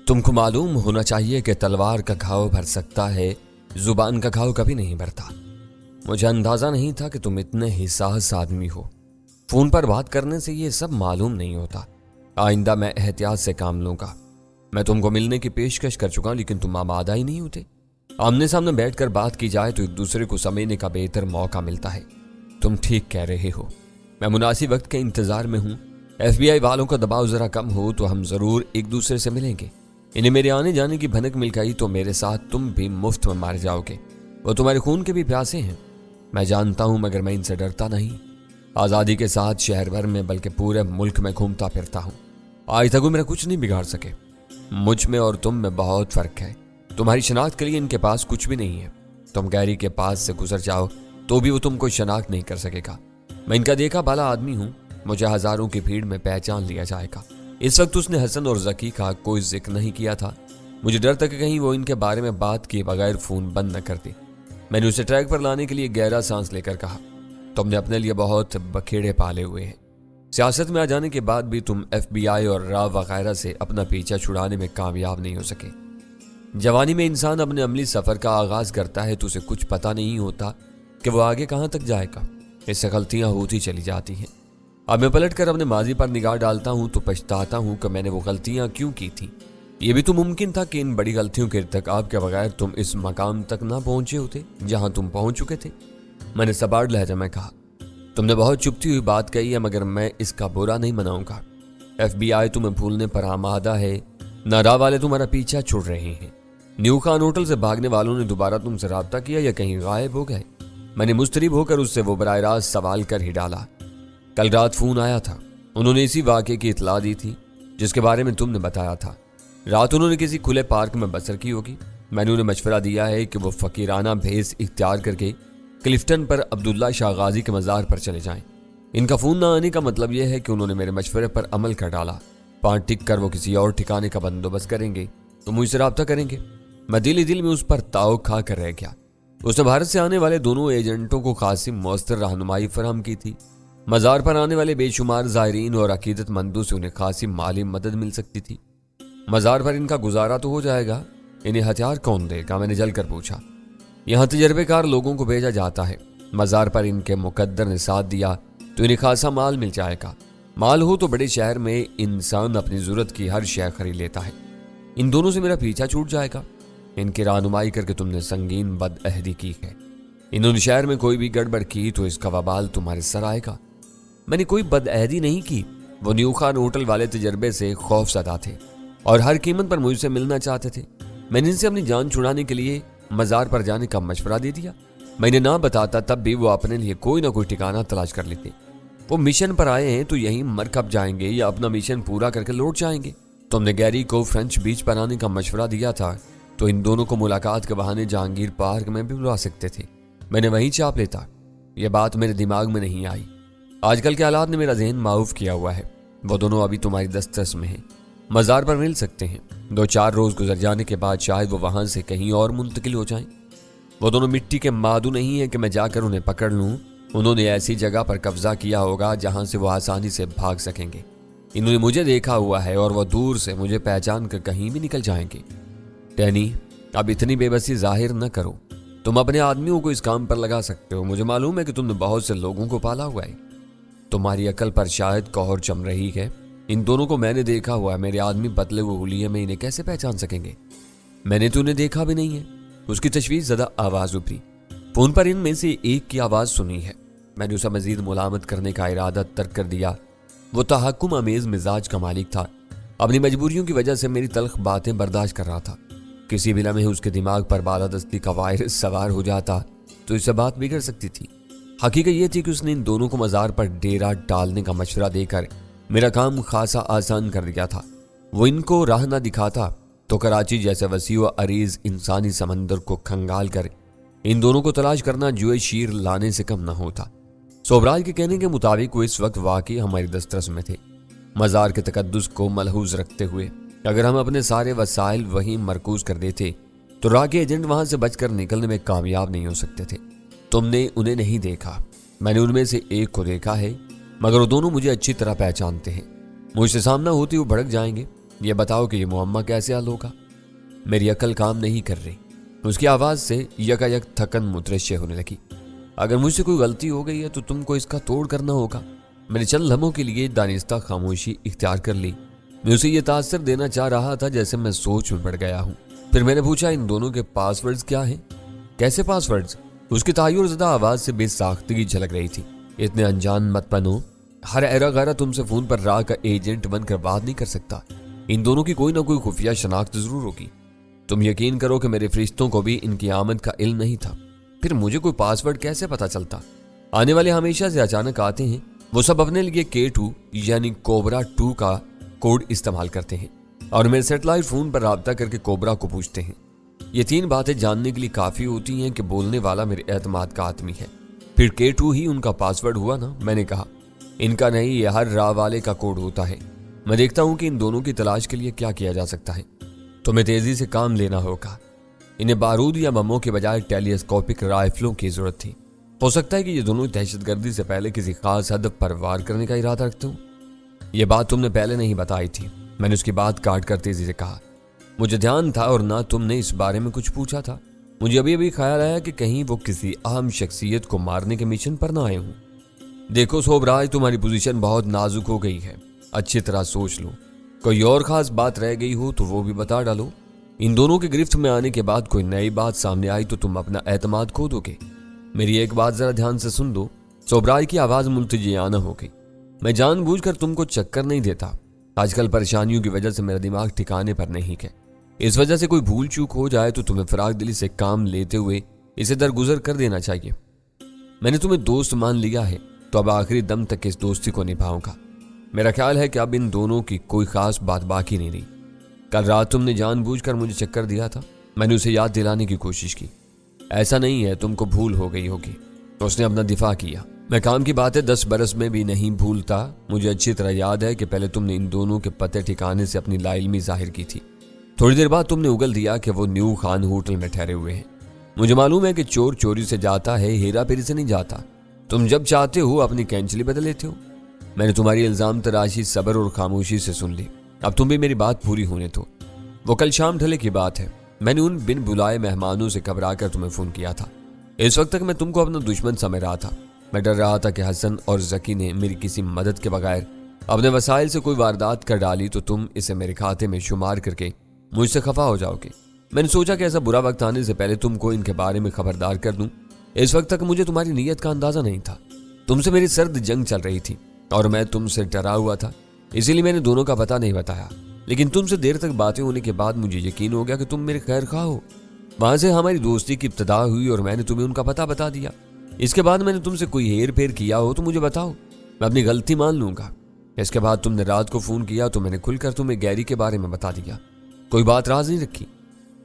تم کو معلوم ہونا چاہیے کہ تلوار کا گھاؤ بھر سکتا ہے، زبان کا گھاؤ کبھی نہیں بھرتا۔ مجھے اندازہ نہیں تھا کہ تم اتنے حساس آدمی ہو۔ فون پر بات کرنے سے یہ سب معلوم نہیں ہوتا۔ آئندہ میں احتیاط سے کام لوں گا۔ میں تم کو ملنے کی پیشکش کر چکا لیکن تم آمادہ ہی نہیں ہوتے۔ آمنے سامنے بیٹھ کر بات کی جائے تو ایک دوسرے کو سمجھنے کا بہتر موقع ملتا ہے۔ تم ٹھیک کہہ رہے ہو، میں مناسب وقت کے انتظار میں ہوں۔ ایف بی آئی والوں کا دباؤ ذرا کم ہو تو ہم ضرور ایک دوسرے سے ملیں گے۔ انہیں میرے آنے جانے کی بھنک مل گئی تو میرے ساتھ تم بھی مفت میں مار جاؤ گے۔ وہ تمہارے خون کے بھی پیاسے ہیں، میں جانتا ہوں، مگر میں ان سے ڈرتا نہیں۔ آزادی کے ساتھ شہر بھر میں بلکہ پورے ملک میں گھومتا پھرتا ہوں۔ آج تک وہ میرا کچھ نہیں بگاڑ سکے۔ مجھ میں اور تم میں بہت فرق ہے۔ تمہاری شناخت کے لیے ان کے پاس کچھ بھی نہیں ہے۔ تم گیری کے پاس سے گزر جاؤ تو بھی وہ تم کو شناخت نہیں کر سکے گا۔ میں ان کا دیکھا بالا آدمی ہوں، مجھے ہزاروں کی بھیڑ میں پہچان لیا جائے گا۔ اس وقت اس نے حسن اور ذکی کا کوئی ذکر نہیں کیا تھا۔ مجھے ڈر تھا کہ کہیں وہ ان کے بارے میں بات کیے بغیر فون بند نہ کر دے۔ میں نے اسے ٹریک پر لانے کے لیے گہرا سانس لے کر کہا، تم نے اپنے لیے بہت بکھیڑے پالے ہوئے ہیں۔ سیاست میں آ جانے کے بعد بھی تم ایف بی آئی اور را وغیرہ سے اپنا پیچھا چھڑانے میں کامیاب نہیں ہو سکے۔ جوانی میں انسان اپنے عملی سفر کا آغاز کرتا ہے تو اسے کچھ پتہ نہیں ہوتا کہ وہ آگے کہاں تک جائے گا۔ اس سے غلطیاں ہوتی چلی جاتی ہیں۔ اب میں پلٹ کر اپنے ماضی پر نگاہ ڈالتا ہوں تو پچھتاتا ہوں کہ میں نے وہ غلطیاں کیوں کی تھیں۔ یہ بھی تو ممکن تھا کہ ان بڑی غلطیوں کے ارتکاب کے بغیر تم اس مقام تک نہ پہنچے ہوتے جہاں تم پہنچ چکے تھے۔ میں نے سباڑ لہجہ میں کہا، تم نے بہت چپتی ہوئی بات کہی ہے مگر میں اس کا برا نہیں مناؤں گا۔ ایف بی آئی تمہیں بھولنے پر آمادہ ہے، نارا والے تمہارا پیچھا چھوڑ رہے ہیں۔ نیو خان ہوٹل سے بھاگنے والوں نے دوبارہ تم سے رابطہ کیا یا کہیں غائب ہو گئے؟ میں نے مسترب ہو کر اس سے وہ براہ راست سوال کر ہی ڈالا۔ کل رات فون آیا تھا، انہوں نے اسی واقعے کی اطلاع دی تھی جس کے بارے میں تم نے بتایا تھا۔ رات انہوں نے کسی کھلے پارک میں بسر کی ہوگی۔ میں نے انہیں مشورہ دیا ہے کہ وہ فقیرانہ بھیس اختیار کر کے کلفٹن پر عبداللہ شاہ غازی کے مزار پر چلے جائیں۔ ان کا فون نہ آنے کا مطلب یہ ہے کہ انہوں نے میرے مشورے پر عمل کر ڈالا۔ پانچ ٹک کر وہ کسی اور ٹھکانے کا بندوبست کریں گے تو مجھ سے رابطہ کریں گے۔ میں دل میں اس پر تاؤ کھا کر رہ گیا۔ اس نے بھارت سے آنے والے دونوں ایجنٹوں کو خاصی مؤثر رہنمائی فراہم کی تھی۔ مزار پر آنے والے بے شمار زائرین اور عقیدت مندوں سے انہیں خاصی مالی مدد مل سکتی تھی۔ مزار پر ان کا گزارا تو ہو جائے گا، انہیں ہتھیار کون دے گا؟ میں نے جل کر پوچھا۔ یہاں تجربے کار لوگوں کو بھیجا جاتا ہے۔ مزار پر ان کے مقدر نے ساتھ دیا تو انہیں خاصا مال مل جائے گا۔ مال ہو تو بڑے شہر میں انسان اپنی ضرورت کی ہر شے خرید لیتا ہے۔ ان دونوں سے میرا پیچھا چھوٹ جائے گا۔ ان کی رہنمائی کر کے تم نے سنگین بد عہدی کی ہے۔ انہوں نے شہر میں کوئی بھی گڑبڑ کی تو اس کا وبال تمہارے سر آئے گا۔ میں نے کوئی بد عہدی نہیں کی۔ وہ نیو خان ہوٹل والے تجربے سے خوف زدہ تھے اور ہر قیمت پر مجھ سے ملنا چاہتے تھے۔ میں نے ان سے اپنی جان چھڑانے کے لیے مزار پر جانے کا مشورہ دے دیا۔ میں نے نہ بتاتا تب بھی وہ اپنے لیے کوئی نہ کوئی ٹھکانہ تلاش کر لیتے۔ وہ مشن پر آئے ہیں تو یہیں مر کب جائیں گے یا اپنا مشن پورا کر کے لوٹ جائیں گے۔ تم نے گیری کو فرینچ بیچ پر آنے کا مشورہ دیا تھا تو ان دونوں کو ملاقات کے بہانے جہانگیر پارک میں بھی بلا سکتے تھے۔ میں نے وہیں چاپ لیتا۔ یہ بات میرے دماغ میں نہیں آئی۔ آج کل کے حالات نے میرا ذہن معاف کیا ہوا ہے۔ وہ دونوں ابھی تمہاری دسترس میں ہیں، مزار پر مل سکتے ہیں۔ 2-4 روز گزر جانے کے بعد شاید وہ وہاں سے کہیں اور منتقل ہو جائیں۔ وہ دونوں مٹی کے مادو نہیں ہیں کہ میں جا کر انہیں پکڑ لوں۔ انہوں نے ایسی جگہ پر قبضہ کیا ہوگا جہاں سے وہ آسانی سے بھاگ سکیں گے۔ انہوں نے مجھے دیکھا ہوا ہے اور وہ دور سے مجھے پہچان کر کہیں بھی نکل جائیں گے۔ ٹینی، اب اتنی بے بسی ظاہر نہ کرو۔ تم اپنے آدمیوں کو اس کام پر لگا سکتے ہو۔ مجھے معلوم ہے کہ تم نے بہت سے لوگوں کو پالا ہوا ہے۔ تمہاری عقل پر شاید کوہر چم رہی ہے۔ ان دونوں کو میں نے دیکھا ہوا ہے۔ میرے آدمی پتلے ہوئے ہولیے میں انہیں کیسے پہچان سکیں گے؟ میں نے تو انہیں دیکھا بھی نہیں ہے۔ اس کی تشویش زدہ آواز ابھری۔ فون پر ان میں سے ایک کی آواز سنی ہے۔ میں نے اسے مزید ملامت کرنے کا ارادہ ترک کر دیا۔ وہ تحکم امیز مزاج کا مالک تھا۔ اپنی مجبوریوں کی وجہ سے میری تلخ باتیں برداشت کر رہا تھا۔ کسی بھی لمحے اس کے دماغ پر بالادستی کا وائرس سوار ہو جاتا تو اس سے بات بگڑ سکتی تھی۔ حقیقت یہ تھی کہ اس نے ان دونوں کو مزار پر ڈیرا ڈالنے کا مشورہ دے کر میرا کام خاصا آسان کر دیا تھا۔ وہ ان کو راہ نہ دکھاتا تو کراچی جیسے وسیع و عریض انسانی سمندر کو کھنگال کر ان دونوں کو تلاش کرنا جوئے شیر لانے سے کم نہ ہوتا۔ سوبراج کے کہنے کے مطابق وہ اس وقت واقعی ہماری دسترس میں تھے۔ مزار کے تقدس کو ملحوظ رکھتے ہوئے اگر ہم اپنے سارے وسائل وہیں مرکوز کر دیتے تو راہ کے ایجنٹ وہاں سے بچ کر نکلنے میں کامیاب نہیں ہو سکتے تھے۔ تم نے انہیں نہیں دیکھا، میں نے ان میں سے ایک کو دیکھا ہے، مگر وہ دونوں مجھے اچھی طرح پہچانتے ہیں۔ مجھ سے سامنا ہوتے وہ بھڑک جائیں گے یہ بتاؤ کہ یہ معمہ کیسے حل ہوگا؟ میری عقل کام نہیں کر رہی۔ اس کی آواز سے یکایک تھکن مترشح ہونے لگی۔ اگر مجھ سے کوئی غلطی ہو گئی ہے تو تم کو اس کا توڑ کرنا ہوگا۔ میں نے چند لمحوں کے لیے دانستہ خاموشی اختیار کر لی۔ میں اسے یہ تاثر دینا چاہ رہا تھا جیسے میں سوچ میں پڑ گیا ہوں۔ پھر میں نے پوچھا، ان دونوں کے پاس ورڈز کیا ہیں؟ کیسے پاس ورڈز؟ اس کی تحیر زدہ آواز سے بے ساختگی جھلک رہی تھی۔ اتنے انجان مت بنو۔ ہر ایرا غیرہ تم سے فون پر راہ کا ایجنٹ بن کر بات نہیں کر سکتا۔ ان دونوں کی کوئی نہ کوئی خفیہ شناخت ضرور ہوگی۔ تم یقین کرو کہ میرے فرشتوں کو بھی ان کی آمد کا علم نہیں تھا۔ پھر مجھے کوئی پاس ورڈ کیسے پتا چلتا؟ آنے والے ہمیشہ سے اچانک آتے ہیں۔ وہ سب اپنے لیے K2 یعنی کوبرا 2 کا کوڈ استعمال کرتے ہیں اور میرے سیٹلائٹ فون پر رابطہ کر کے کوبرا کو پوچھتے ہیں۔ یہ 3 باتیں جاننے کے لیے کافی ہوتی ہیں کہ بولنے والا میرے اعتماد کا آدمی ہے۔ پھر K2 ہی ان کا پاس ورڈ ہوا نا؟ میں نے کہا، ان کا نہیں، یہ ہر راہ والے کا کوڈ ہوتا ہے۔ میں دیکھتا ہوں کہ ان دونوں کی تلاش کے لیے کیا کیا جا سکتا ہے۔ تمہیں تیزی سے کام لینا ہوگا۔ انہیں بارود یا بموں کے بجائے ٹیلی اسکوپک رائفلوں کی ضرورت تھی۔ ہو سکتا ہے کہ یہ دونوں دہشت گردی سے پہلے کسی خاص ہدف پر وار کرنے کا ارادہ رکھتے ہوں۔ یہ بات تم نے پہلے نہیں بتائی تھی، میں نے اس کی بات کاٹ کر تیزی سے کہا۔ مجھے دھیان تھا اور نہ تم نے اس بارے میں کچھ پوچھا تھا۔ مجھے ابھی خیال آیا کہ کہیں وہ کسی اہم شخصیت کو مارنے کے مشن پر نہ آئے ہوں۔ دیکھو صوبراج، تمہاری پوزیشن بہت نازک ہو گئی ہے، اچھی طرح سوچ لو۔ کوئی اور خاص بات رہ گئی ہو تو وہ بھی بتا ڈالو۔ ان دونوں کے گرفت میں آنے کے بعد کوئی نئی بات سامنے آئی تو تم اپنا اعتماد کھو دو گے۔ میری ایک بات ذرا دھیان سے سن دو۔ صوبراج کی آواز ملتجیانہ ہو گئی۔ میں جان بوجھ کر تم کو چکر نہیں دیتا۔ آج کل پریشانیوں کی وجہ سے میرا دماغ ٹھکانے پر نہیں ہے۔ اس وجہ سے کوئی بھول چوک ہو جائے تو تمہیں فراق دلی سے کام لیتے ہوئے اسے درگزر کر دینا چاہیے۔ میں نے تمہیں دوست مان لیا ہے تو اب آخری دم تک اس دوستی کو نبھاؤں گا۔ میرا خیال ہے کہ اب ان دونوں کی کوئی خاص بات باقی نہیں رہی۔ کل رات تم نے جان بوجھ کر مجھے چکر دیا تھا، میں نے اسے یاد دلانے کی کوشش کی۔ ایسا نہیں ہے، تم کو بھول ہو گئی ہوگی۔ اس نے اپنا دفاع کیا۔ میں کام کی باتیں 10 برس میں بھی نہیں بھولتا۔ مجھے اچھی طرح یاد ہے کہ پہلے تم نے ان دونوں کے پتے ٹھکانے سے اپنی لا علمی ظاہر کی تھی۔ تھوڑی دیر بعد تم نے اگل دیا کہ وہ نیو خان ہوٹل میں ٹھہرے ہوئے ہیں۔ مجھے معلوم ہے کہ چور چوری سے جاتا ہے، ہیرا پھیری سے نہیں جاتا۔ تم جب چاہتے ہو اپنی کینچلی بدل لیتے ہو۔ میں نے تمہاری الزام تراشی صبر اور خاموشی سے سن لی۔ اب تم بھی میری بات پوری ہونے دو۔ وہ کل شام ڈھلے کی بات ہے۔ میں نے ان بن بلائے مہمانوں سے گھبرا کر تمہیں فون کیا تھا۔ اس وقت تک میں تم کو اپنا دشمن سمجھ رہا تھا۔ میں ڈر رہا تھا کہ حسن اور ذکی نے میری کسی مدد کے بغیر اپنے وسائل سے کوئی واردات کر ڈالی تو تم اسے میرے کھاتے میں شمار کر کے مجھ سے خفا ہو جاؤ گے۔ میں نے سوچا کہ ایسا برا وقت آنے سے پہلے تم کو ان کے بارے میں خبردار کر دوں۔ اس وقت تک مجھے تمہاری نیت کا اندازہ نہیں تھا۔ تم سے میری سرد جنگ چل رہی تھی اور میں تم سے ڈرا ہوا تھا، اسی لیے میں نے دونوں کا پتہ نہیں بتایا۔ لیکن تم سے دیر تک باتیں ہونے کے بعد مجھے یقین ہو گیا کہ تم میرے خیر خواہ ہو۔ وہاں سے ہماری دوستی کی ابتدا ہوئی اور میں نے تمہیں ان کا پتہ بتا دیا۔ اس کے بعد میں نے تم سے کوئی ہیر پھیر کیا ہو تو مجھے بتاؤ، میں اپنی غلطی مان لوں گا۔ اس کے بعد تم نے رات کو فون کیا تو میں نے کھل کر تمہیں گیری کے بارے میں بتا دیا۔ کوئی بات راز نہیں رکھی۔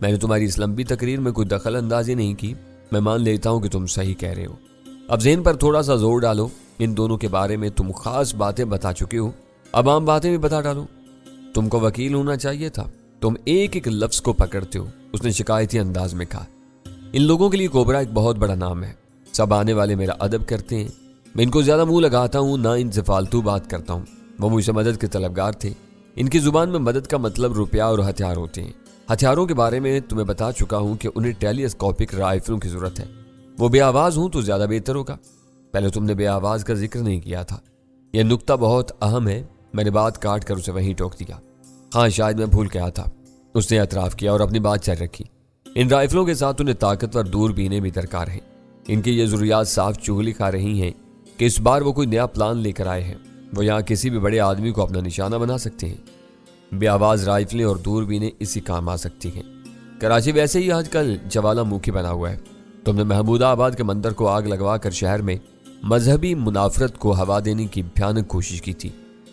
میں نے تمہاری اس لمبی تقریر میں کوئی دخل اندازی نہیں کی۔ میں مان لیتا ہوں کہ تم صحیح کہہ رہے ہو۔ اب ذہن پر تھوڑا سا زور ڈالو۔ ان دونوں کے بارے میں تم خاص باتیں بتا چکے ہو، اب عام باتیں بھی بتا ڈالو۔ تم کو وکیل ہونا چاہیے تھا، تم ایک ایک لفظ کو پکڑتے ہو، اس نے شکایتی انداز میں کہا۔ ان لوگوں کے لیے کوبرا ایک بہت بڑا نام ہے۔ سب آنے والے میرا ادب کرتے ہیں۔ میں ان کو زیادہ منہ لگاتا ہوں، نہ ان سے فالتو بات کرتا ہوں۔ وہ مجھ سے مدد کے طلبگار تھے۔ ان کی زبان میں مدد کا مطلب روپیہ اور ہتھیار ہوتے ہیں۔ ہتھیاروں کے بارے میں تمہیں بتا چکا ہوں کہ انہیں ٹیلی اسکوپک رائفلوں کی ضرورت ہے۔ وہ بے آواز ہوں تو زیادہ بہتر ہوگا۔ پہلے تم نے بے آواز کا ذکر نہیں کیا تھا، یہ نکتہ بہت اہم ہے۔ میں نے بات کاٹ کر اسے وہیں ٹوک دیا۔ ہاں شاید میں بھول گیا تھا، اس نے اعتراف کیا اور اپنی بات جاری رکھی۔ ان رائفلوں کے ساتھ انہیں طاقتور دوربینیں بھی درکار ہیں۔ ان کی یہ ضروریات صاف چغلی کھا رہی ہیں کہ اس بار وہ کوئی نیا پلان لے کر آئے ہیں۔ وہ یہاں کسی بھی بڑے آدمی کو اپنا نشانہ بنا سکتے ہیں۔ بے آواز رائفلیں اور دوربینیں اسی کام آ سکتی ہیں۔ کراچی ویسے ہی آج کل جوالا مکھی بنا ہوا ہے۔ تم نے محمود آباد کے مندر کو آگ لگوا کر شہر میں مذہبی منافرت کو ہوا دینے کی بھیانک کوشش کی تھی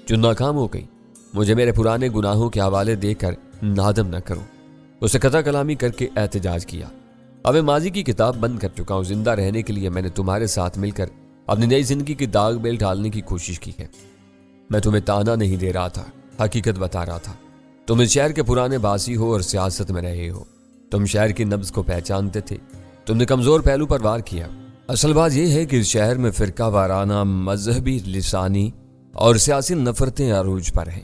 جو ناکام ہو گئی۔ مجھے میرے پرانے گناہوں کے حوالے دے کر نادم نہ کرو، اسے قطع کلامی کر کے احتجاج کیا۔ اب میں ماضی کی کتاب بند کر چکا ہوں۔ زندہ رہنے کے لیے میں نے تمہارے ساتھ مل کر اپنی نئی زندگی کی داغ بیل ڈالنے کی کوشش کی ہے۔ میں تمہیں تانا نہیں دے رہا تھا، حقیقت بتا رہا تھا۔ تم اس شہر کے پرانے باسی ہو اور سیاست میں رہے ہو۔ تم شہر کی نبض کو پہچانتے تھے۔ تم نے کمزور پہلو پر وار کیا۔ اصل بات یہ ہے کہ اس شہر میں فرقہ وارانہ، مذہبی، لسانی اور سیاسی نفرتیں عروج پر ہیں۔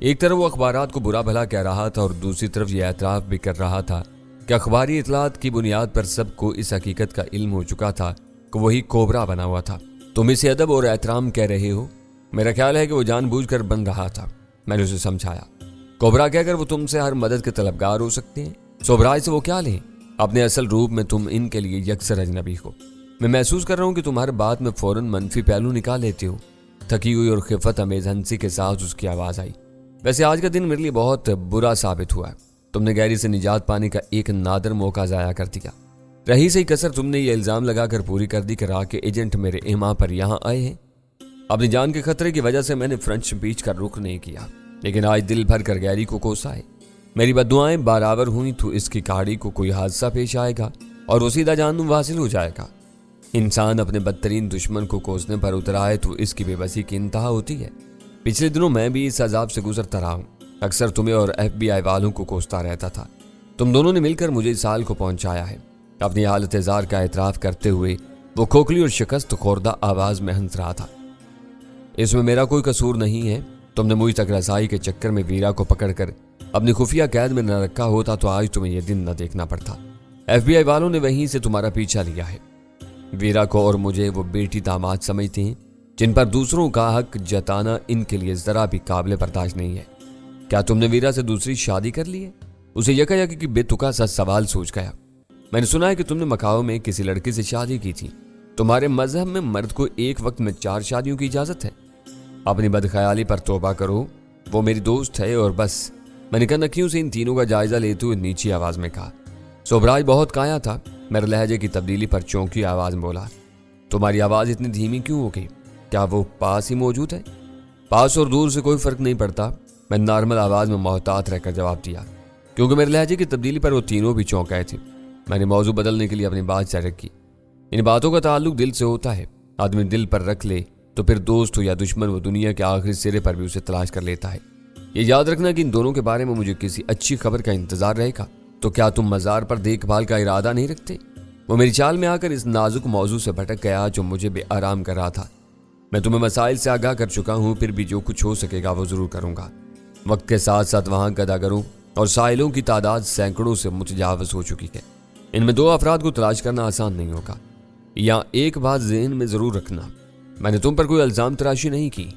ایک طرف وہ اخبارات کو برا بھلا کہہ رہا تھا اور دوسری طرف یہ اعتراف بھی کر رہا تھا کہ اخباری اطلاعات کی بنیاد پر سب کو اس حقیقت کا علم ہو چکا تھا کہ وہی کوبرا بنا ہوا تھا۔ تم اسے ادب اور احترام کہہ رہے ہو؟ میرا خیال ہے کہ وہ جان بوجھ کر بن رہا تھا۔ میں نے اسے سمجھایا۔ کوبرا کہہ کر وہ تم سے ہر مدد کے طلبگار ہو سکتے ہیں، سوبرائے سے وہ کیا لیں؟ اپنے اصل روپ میں تم ان کے لیے یکسر اجنبی ہو۔ میں محسوس کر رہا ہوں کہ تم ہر بات میں فوراً منفی پہلو نکال لیتے ہو۔ تھکی ہوئی اور خفت امیز ہنسی کے ساتھ اس کی آواز آئی۔ ویسے آج کا دن میرے لیے بہت برا ثابت ہوا ہے۔ تم نے گیری سے نجات پانے کا ایک نادر موقع ضائع کر دیا۔ رہی صحیح کسر تم نے یہ الزام لگا کر پوری کر دی کہ راہ کے ایجنٹ میرے ایما پر یہاں آئے ہیں۔ اپنی جان کے خطرے کی وجہ سے میں نے فرنچ بیچ کا رخ نہیں کیا، لیکن آج دل بھر کر گیری کو کوسا ہے۔ میری بددعائیں برابر ہوئیں تو اس کی گاڑی کو کوئی حادثہ پیش آئے گا اور وہ سیدھا جہنم حاصل ہو جائے گا۔ انسان اپنے بدترین دشمن کو کوسنے پر اتر آئے تو اس کی بے بسی کی انتہا ہوتی ہے۔ پچھلے دنوں میں بھی اس عذاب سے گزرتا رہا ہوں۔ اکثر تمہیں اور FBI والوں کو کوستا رہتا تھا۔ تم دونوں نے مل کر مجھے اس حال کو پہنچایا ہے۔ اپنی حالت زار کا اعتراف کرتے ہوئے وہ کھوکھلی اور شکست خوردہ آواز میں ہنس رہا تھا۔ اس میں میرا کوئی قصور نہیں ہے۔ تم نے مجھ تک رسائی کے چکر میں ویرا کو پکڑ کر اپنی خفیہ قید میں نہ رکھا ہوتا تو آج تمہیں یہ دن نہ دیکھنا پڑتا۔ FBI والوں نے وہیں سے تمہارا پیچھا لیا ہے۔ ویرا کو اور مجھے وہ بیٹی داماد سمجھتے ہیں جن پر دوسروں کا حق جتانا ان کے لیے ذرا بھی قابل برداشت نہیں ہے۔ کیا تم نے ویرا سے دوسری شادی کر لی ہے؟ اسے یکا کی بے تکا سا سوال سوچ گیا۔ میں نے سنا ہے کہ تم نے مکاؤ میں کسی لڑکی سے شادی کی تھی۔ تمہارے مذہب میں مرد کو ایک وقت میں 4 شادیوں کی اجازت ہے۔ اپنی بدخیالی پر توبہ کرو، وہ میری دوست ہے اور بس۔ میں نے کنکھیوں سے ان تینوں کا جائزہ لیتے ہوئے نیچی آواز میں کہا۔ سوبراج بہت کایا تھا۔ میرے لہجے کی تبدیلی پر چونکی آواز میں بولا، تمہاری آواز اتنی دھیمی کیوں ہو گئی؟ کیا وہ پاس ہی موجود ہے؟ پاس اور دور سے کوئی فرق نہیں پڑتا۔ میں نارمل آواز میں محتاط رہ کر جواب دیا، کیونکہ میرے لہجے کی تبدیلی پر وہ تینوں بھی چونک گئے تھے۔ میں نے موضوع بدلنے کے لیے اپنی بات جاری کی۔ ان باتوں کا تعلق دل سے ہوتا ہے۔ آدمی دل پر رکھ لے تو پھر دوست ہو یا دشمن وہ دنیا کے آخری سرے پر بھی اسے تلاش کر لیتا ہے۔ یہ یاد رکھنا کہ ان دونوں کے بارے میں مجھے کسی اچھی خبر کا انتظار رہے گا۔ تو کیا تم مزار پر دیکھ بھال کا ارادہ نہیں رکھتے؟ وہ میری چال میں آ کر اس نازک موضوع سے بھٹک گیا جو مجھے بے آرام کر رہا تھا۔ میں تمہیں مسائل سے آگاہ کر چکا ہوں، پھر بھی جو کچھ ہو سکے گا وہ ضرور کروں گا۔ وقت کے ساتھ ساتھ وہاں گداگروں اور سائلوں کی تعداد سینکڑوں سے متجاوز ہو چکی ہے۔ ان میں 2 افراد کو تلاش کرنا آسان نہیں ہوگا۔ یا ایک بات ذہن میں ضرور رکھنا، میں نے تم پر کوئی الزام تراشی نہیں کی۔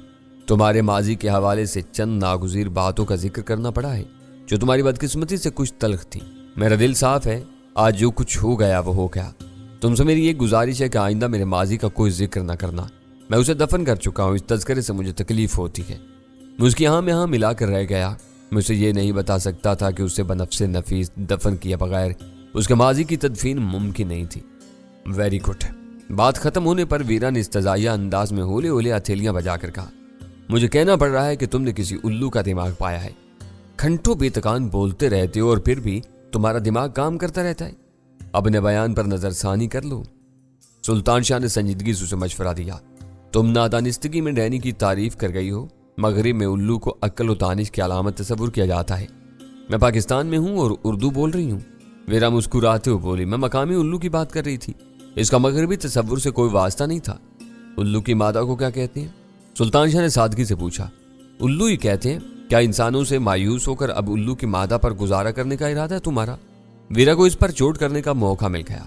تمہارے ماضی کے حوالے سے چند ناگزیر باتوں کا ذکر کرنا پڑا ہے جو تمہاری بدقسمتی سے کچھ تلخ تھی۔ میرا دل صاف ہے، آج جو کچھ ہو گیا وہ ہو گیا۔ تم سے میری ایک گزارش ہے کہ آئندہ میرے ماضی کا کوئی ذکر نہ کرنا۔ میں اسے دفن کر چکا ہوں۔ اس تذکرے سے مجھے تکلیف ہوتی ہے۔ میں اس کی ہاں میں ہاں ملا کر رہ گیا۔ میں اسے یہ نہیں بتا سکتا تھا کہ اسے بنفس نفیس دفن کیے بغیر اس کے ماضی کی تدفین ممکن نہیں تھی۔ Very good. بات ختم ہونے پر ویرا نے استزائیہ انداز میں ہولے ہولے ہتھیلیاں بجا کر کہا، مجھے کہنا پڑ رہا ہے کہ تم نے کسی الو کا دماغ پایا ہے۔ گھنٹوں بے تکان بولتے رہتے ہو اور پھر بھی تمہارا دماغ کام کرتا رہتا ہے۔ اپنے بیان پر نظر ثانی کر لو۔ سلطان شاہ نے سنجیدگی سے اسے مشورہ دیا، تم نادانستگی میں ڈینی کی تعریف کر گئی ہو۔ مغرب میں الو کو عقل و دانش کی علامت تصور کیا جاتا ہے۔ میں پاکستان میں ہوں اور اردو بول رہی ہوں۔ ویرا مسکراتے ہوئے بولی، میں مقامی الو کی بات کر رہی تھی۔ اس کا مغربی تصور سے کوئی واسطہ نہیں تھا۔ الو کی مادہ کو کیا کہتے ہیں؟ سلطان شاہ نے سادگی سے پوچھا۔ الو ہی کہتے ہیں۔ کیا انسانوں سے مایوس ہو کر اب الو کی مادہ پر گزارا کرنے کا ارادہ ہے تمہارا؟ ویرا کو اس پر چوٹ کرنے کا موقع مل گیا۔